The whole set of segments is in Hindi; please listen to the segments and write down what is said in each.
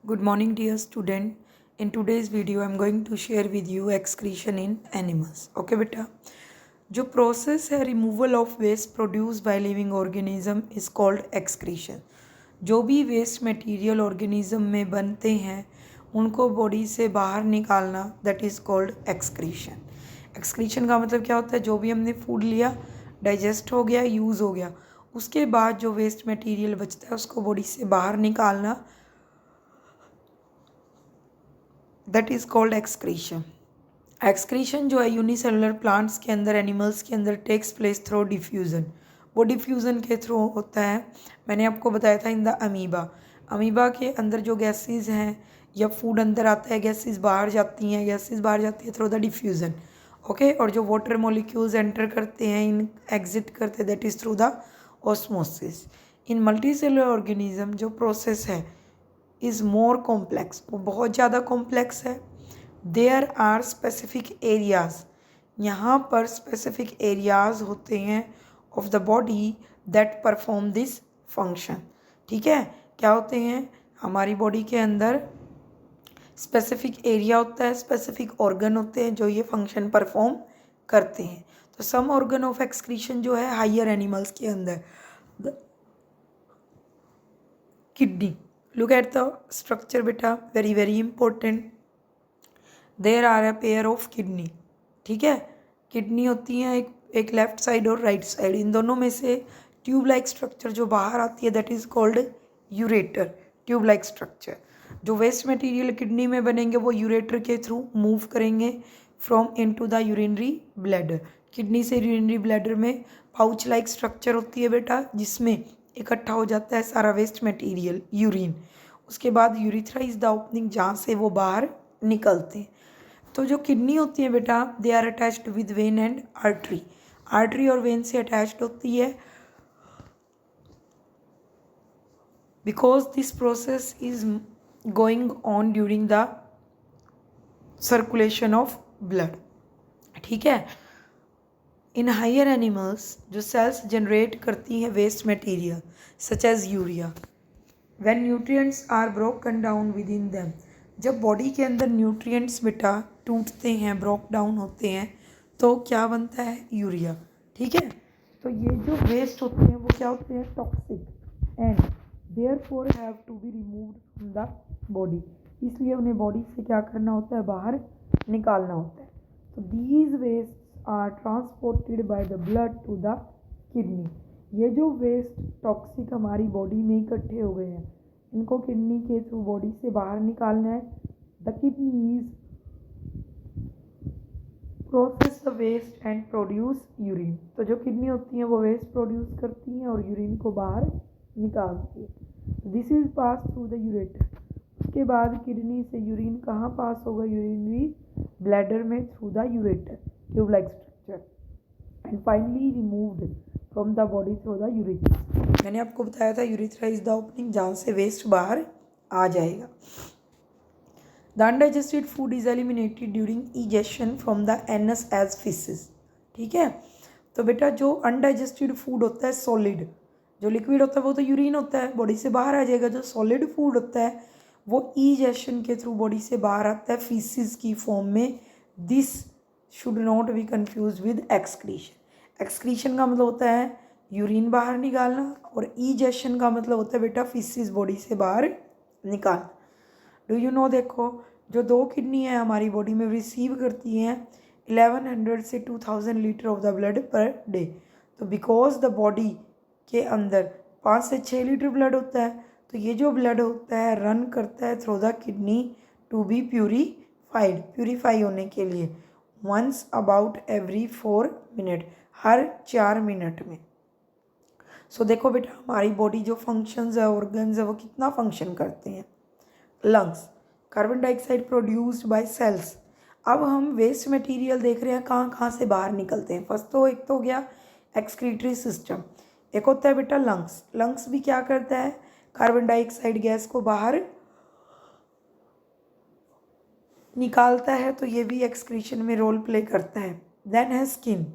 Good morning, dear student. In today's video, I'm going to share with you excretion in animals. Okay, बेटा जो प्रोसेस है removal of waste produce by living organism is called excretion. जो भी वेस्ट मटेरियल ऑर्गेनिज्म में बनते हैं उनको बॉडी से बाहर निकालना that is called excretion. Excretion का मतलब क्या होता है? जो भी हमने फूड लिया, डाइजेस्ट हो गया, यूज़ हो गया, उसके बाद जो वेस्ट मटेरियल बचता है उसको बॉडी से बाहर निकालना that is called excretion. Excretion जो है यूनिसेलुलर प्लांट्स के अंदर, एनिमल्स के अंदर टेक्स प्लेस थ्रू डिफ्यूज़न। वो डिफ्यूज़न के थ्रू होता है। मैंने आपको बताया था इन द अमीबा। अमीबा के अंदर जो गैसेस हैं या फूड अंदर आता है, गैसेस बाहर जाती हैं, गैसेस बाहर जाती है थ्रू द डिफ्यूज़न। ओके, और जो वाटर मॉलिक्यूल्स एंटर करते हैं, इन एग्जिट करते हैं, that is through the osmosis. In multi cellular organism जो प्रोसेस है इज़ मोर कॉम्प्लेक्स, वो बहुत ज़्यादा कॉम्प्लेक्स है। देयर आर स्पेसिफिक एरियाज़, यहाँ पर स्पेसिफिक एरियाज़ होते हैं of the body that perform this function. ठीक है, क्या होते हैं? हमारी बॉडी के अंदर स्पेसिफिक एरिया होता है, स्पेसिफिक ऑर्गन होते हैं जो ये फंक्शन परफॉर्म करते हैं। तो सम ऑर्गन ऑफ एक्सक्रीशन जो है हायर एनिमल्स के अंदर, kidney, look at the structure beta, very important. There are a pair of kidney. ठीक है, किडनी होती है एक लेफ्ट साइड और राइट साइड। इन दोनों में से ट्यूब लाइक स्ट्रक्चर जो बाहर आती है that is called ureter. Tube like structure जो वेस्ट मटेरियल किडनी में बनेंगे वो यूरेटर के थ्रू मूव करेंगे from into the urinary bladder. Kidney से यूरिनरी ब्लैडर में पाउच लाइक स्ट्रक्चर होती है बेटा, जिसमें इकट्ठा हो जाता है सारा वेस्ट मटेरियल, यूरिन। उसके बाद यूरिथ्रा इज द ओपनिंग जहाँ से वो बाहर निकलते हैं। तो जो किडनी होती है बेटा, they are attached with vein and artery. Artery और वेन से अटैच्ड होती है because this process is going on during the circulation of blood. ठीक है, इन हायर एनिमल्स जो सेल्स जनरेट करती हैं waste material such as urea, when nutrients are broken down within them, जब बॉडी के अंदर न्यूट्रिएंट्स बेटा टूटते हैं, ब्रोक डाउन होते हैं, तो क्या बनता है? यूरिया। ठीक है, तो ये जो वेस्ट होते हैं वो क्या होते हैं? Toxic and therefore have to be removed from the body. इसलिए उन्हें बॉडी से क्या करना होता है? बाहर निकालना होता है। तो these waste are transported by the blood to the kidney. ये जो वेस्ट टॉक्सिक हमारी बॉडी में इकट्ठे हो गए हैं, इनको किडनी के थ्रू बॉडी से बाहर निकालना है। The kidney is process the waste and produce urine. तो जो किडनी होती है वो वेस्ट प्रोड्यूस करती हैं और यूरिन को बाहर निकालती है। This is pass through the ureter. उसके बाद किडनी से यूरिन कहाँ पास होगा? यूरिनरी ब्लैडर में through the ureter, tube like structure, and finally removed from the body through the urethra. मैंने आपको बताया था यूरिथ्रा इज द ओपनिंग जहाँ से वेस्ट बाहर आ जाएगा। The undigested food is eliminated during egestion from the anus as faeces. ठीक है, तो बेटा जो अनडाइजेस्टेड फूड होता है सॉलिड, जो लिक्विड होता है वो तो यूरिन होता है, बॉडी से बाहर आ जाएगा। जो सॉलिड फूड होता है वो इजेशन के थ्रू बॉडी से बाहर आता है फीसिस की फॉर्म में। This should not be confuse with excretion. Excretion का मतलब होता है यूरिन बाहर निकालना और इजेशन का मतलब होता है बेटा फीसिस बॉडी से बाहर निकालना। डू यू नो, देखो जो दो किडनी है हमारी बॉडी में रिसीव करती हैं 1100 से 2000 litre of the blood per day. तो बिकॉज द बॉडी के अंदर 5 से 6 लीटर ब्लड होता है, तो ये जो ब्लड होता है रन करता है through the kidney to be purified, purify होने के लिए वंस अबाउट एवरी 4 मिनट, हर 4 मिनट में। सो देखो बेटा हमारी बॉडी जो फंक्शंस है, ऑर्गन्स है, वो कितना फंक्शन करते हैं। Lungs, carbon dioxide produced by cells. अब हम वेस्ट मटेरियल देख रहे हैं कहाँ कहाँ से बाहर निकलते हैं। फर्स्ट तो एक तो हो गया एक्सक्रीटरी सिस्टम, एक होता है बेटा लंग्स। लंग्स भी क्या करता है? कार्बन डाइऑक्साइड गैस को बाहर निकालता है, तो ये भी एक्सक्रीशन में रोल प्ले करता है। देन है स्किन,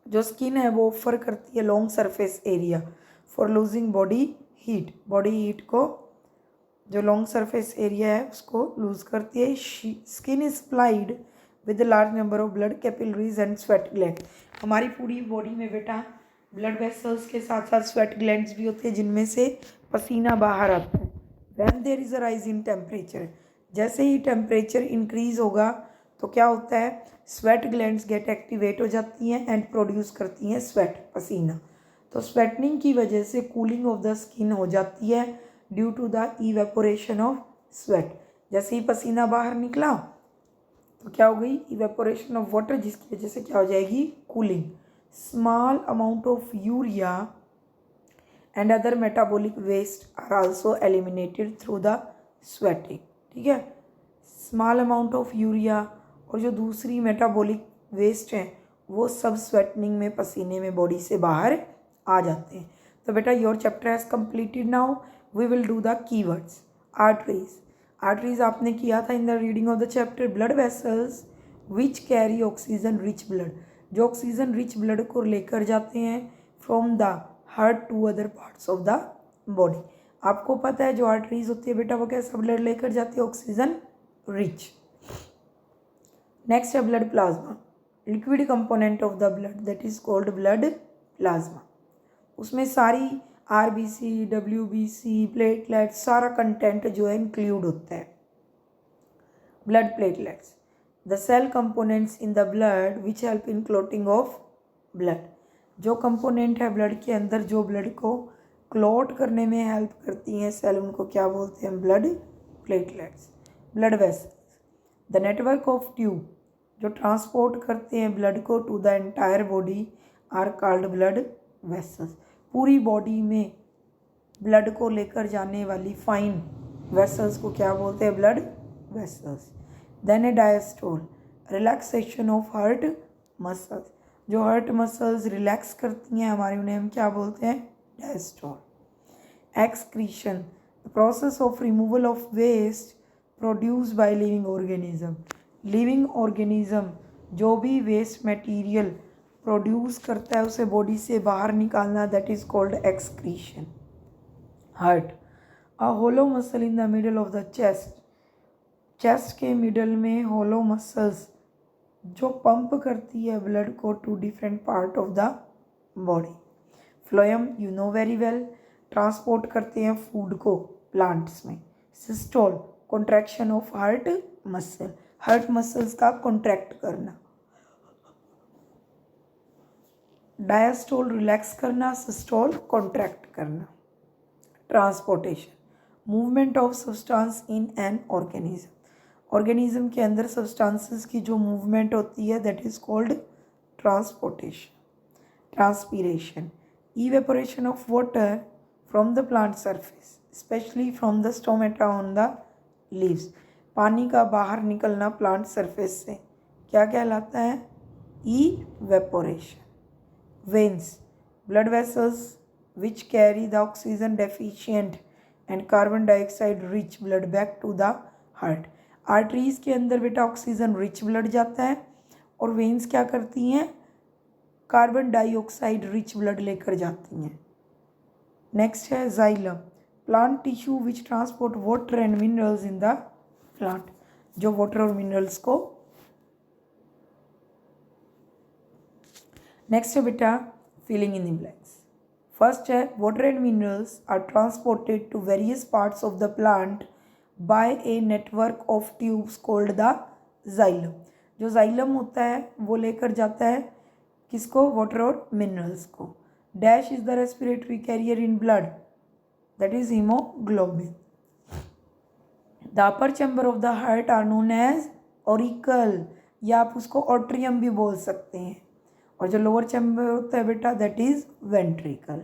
जो स्किन है वो ऑफर करती है long surface area for losing body heat, body heat को जो लॉन्ग सरफेस एरिया है उसको लूज़ करती है। Skin is supplied with large number of blood capillaries and sweat gland. हमारी पूरी बॉडी में बेटा ब्लड वेसल्स के साथ साथ स्वेट ग्लैंड्स भी होते हैं जिनमें से पसीना बाहर आता है। When there is a rise in temperature, जैसे ही टेम्परेचर इंक्रीज होगा तो क्या होता है, स्वेट ग्लैंड्स गेट एक्टिवेट हो जाती हैं एंड प्रोड्यूस करती हैं स्वेट, पसीना। तो स्वेटनिंग की वजह से कूलिंग ऑफ द स्किन हो जाती है due to the evaporation of sweat. जैसे ही पसीना बाहर निकला तो क्या हो गई, इवेपोरेशन ऑफ वाटर, जिसकी वजह से क्या हो जाएगी, cooling. Small amount of urea and other metabolic waste are also eliminated through the sweating. ठीक है, स्मॉल अमाउंट ऑफ यूरिया और जो दूसरी मेटाबॉलिक वेस्ट हैं वो सब स्वेटनिंग में, पसीने में बॉडी से बाहर आ जाते हैं। तो बेटा your chapter has completed. Now we will do the keywords. Arteries, arteries आपने किया था in the reading of the chapter. Blood vessels which carry oxygen rich blood, जो ऑक्सीजन रिच ब्लड को लेकर जाते हैं from the heart to other parts of the body. आपको पता है जो आर्टरीज होती है बेटा वो कैसा ब्लड लेकर जाती है, ऑक्सीजन रिच। नेक्स्ट है blood plasma, liquid component of the blood that is called blood plasma. उसमें सारी आरबीसी, डब्ल्यूबीसी, प्लेटलेट, सारा कंटेंट जो है इंक्लूड होता है। Blood platelets, the cell components in the blood which help in clotting of blood, जो कंपोनेंट है ब्लड के अंदर जो ब्लड को क्लॉट करने में हेल्प करती हैं सेल, उनको क्या बोलते हैं, blood platelets. Blood vessels, the network of tube जो ट्रांसपोर्ट करते हैं ब्लड को to the entire body are called blood vessels. पूरी बॉडी में ब्लड को लेकर जाने वाली फाइन वेसल्स को क्या बोलते हैं, blood vessels. Then a diastole, relaxation of heart muscles, जो हार्ट मसल्स रिलैक्स करती हैं हमारे, उन्हें हम क्या बोलते हैं, diastole. Excretion, the process of removal of waste produce by living organism, living organism जो भी वेस्ट मटेरियल प्रोड्यूस करता है उसे बॉडी से बाहर निकालना, that is called excretion. Heart, a hollow muscle in the middle of the chest, chest के मिडल में होलो मसल्स जो पंप करती है ब्लड को to different part of the body. Phloem, you know very well, transport करते हैं फूड को प्लांट्स में। Systole, contraction of heart muscle, heart muscles का कॉन्ट्रैक्ट करना। डायस्टोल, रिलैक्स करना, सिस्टोल, कॉन्ट्रैक्ट करना। Transportation, movement of substance in an organism, organism के अंदर सब्सटेंसेस की जो मूवमेंट होती है that is called transportation. Transpiration, evaporation of water from the plant surface specially from the stomata on the leaves, पानी का बाहर निकलना प्लांट सरफेस से क्या कहलाता है, evaporation. Veins, blood vessels which carry the oxygen deficient and carbon dioxide rich blood back to the heart. Arteries के अंदर बेटा ऑक्सीजन रिच ब्लड जाता है और वेन्स क्या करती हैं, कार्बन डाइऑक्साइड रिच ब्लड लेकर जाती हैं। नेक्स्ट है xylem, plant tissue which transport water and minerals in the plant, जो वाटर और मिनरल्स को। नेक्स्ट है बेटा filling in the blanks. First है water and minerals are transported to various parts of the plant by a network of tubes called the xylem, जो जाइलम होता है वो लेकर जाता है किसको, वाटर और मिनरल्स को। Dash is the respiratory carrier in blood that is haemoglobin. The upper chamber of the heart are known as auricle, या आप उसको ऑट्रियम भी बोल सकते हैं, और जो लोअर चैम्बर होता है बेटा that is ventricle.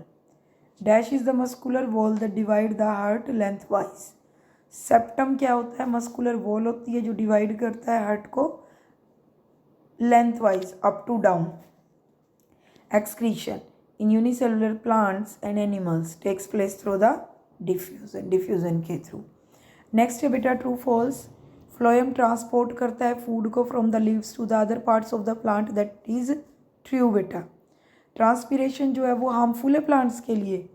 Dash is the muscular wall that divide the heart length wise, septum क्या होता है, मस्कुलर वॉल होती है जो डिवाइड करता है हार्ट को length wise up to down. Excretion in unicellular plants and animals takes place through the diffusion, diffusion के थ्रू। नेक्स्ट है बेटा ट्रू फॉल्स, फ्लोएम ट्रांसपोर्ट करता है फूड को from the leaves to the other parts of the plant, that is true बेटा। ट्रांसपीरेशन जो है वो हार्मफुल है प्लांट्स के लिए,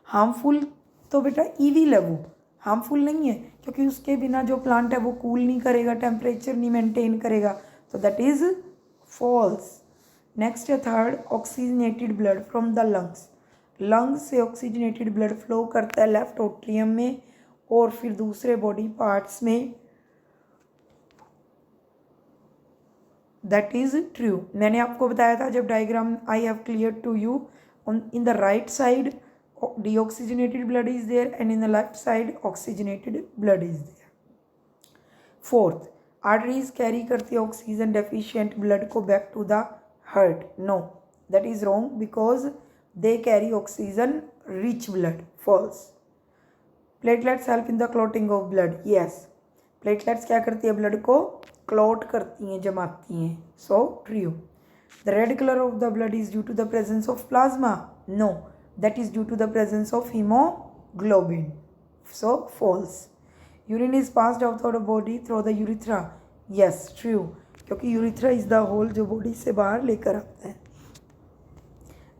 हार्मफुल तो बेटा ईविल है वो, हार्मफुल नहीं है, क्योंकि उसके बिना जो प्लांट है वो कूल नहीं करेगा, टेम्परेचर नहीं मेंटेन करेगा, तो दैट इज़ फॉल्स। नेक्स्ट है third, oxygenated blood from the lungs. Lungs से ऑक्सीजनेटेड ब्लड फ्लो करता है लेफ्ट एट्रियम में और फिर दूसरे बॉडी पार्ट्स में, दैट इज़ ट्रू। मैंने आपको बताया था जब diagram I have clear to you, in the right side deoxygenated blood is there and in the left side oxygenated blood is there. Fourth, arteries carry करती है ऑक्सीजन डेफिशिएंट ब्लड को back to the heart. No, that is wrong because they carry oxygen rich blood. False. Platelets help in the clotting of blood. Yes, platelets क्या करती है, ब्लड को क्लॉट करती हैं, जमाती हैं। So true. The red colour of the blood is due to the presence of plasma. No, that is due to the presence of hemoglobin. So false. Urine is passed out of the body through the urethra. Yes, true, क्योंकि urethra is the hole जो body से बाहर लेकर आता है।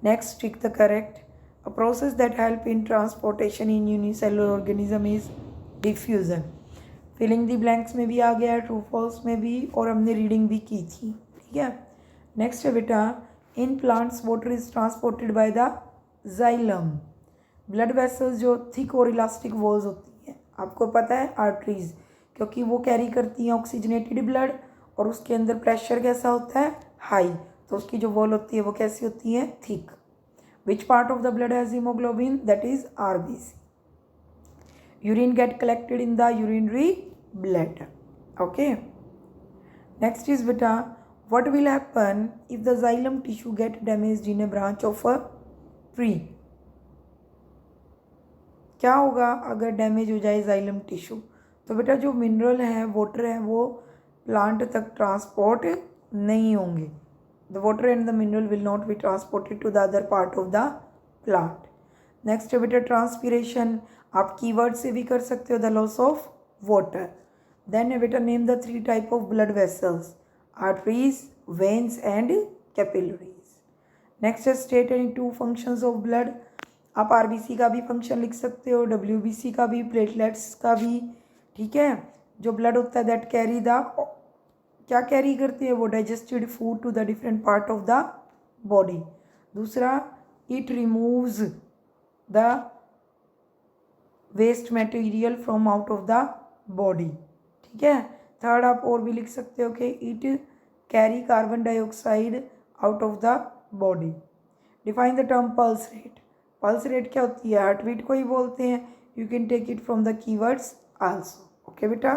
Next, tick the correct. A process that help in transportation in unicellular organism is diffusion. Filling the blanks में भी आ गया है, true false में भी, और हमने reading भी की थी, ठीक है। Next है बेटा, in plants water is transported by the xylem. Blood vessels जो थिक और इलास्टिक वॉल्स होती हैं, आपको पता है आर्टरीज, क्योंकि वो कैरी करती हैं ऑक्सीजनेटेड ब्लड और उसके अंदर प्रेशर कैसा होता है, हाई, तो उसकी जो वॉल होती है वो कैसी होती है, thick. Which part of the blood has haemoglobin, that is RBC. Urine get collected in the urinary blood. Okay, next is बेटा, what will happen if the xylem tissue get damaged in a branch of a tree. क्या होगा अगर डैमेज हो जाए जाइलम टिश्यू, तो बेटा जो मिनरल है, वाटर है, वो प्लांट तक ट्रांसपोर्ट नहीं होंगे। The water and the mineral will not be transported to the other part of the plant. Next है बेटा ट्रांसपीरेशन, आप कीवर्ड से भी कर सकते हो, the loss of water. Then है बेटा name the 3 type of blood vessels, arteries, veins and capillaries. Next है state any 2 functions of blood. आप आरबीसी का भी फंक्शन लिख सकते हो, डब्ल्यूबीसी का भी, प्लेटलेट्स का भी, ठीक है। जो ब्लड होता है दैट कैरी द, क्या कैरी करती है वो, digested food to the different part of the body. दूसरा, it removes the waste material from out of the body, ठीक है। थर्ड, आप और भी लिख सकते हो कि it carry carbon dioxide out of the body. Define the term pulse rate. Pulse rate क्या होती है, हार्ट बीट को ही बोलते हैं। You can take it from the keywords also. Okay बेटा।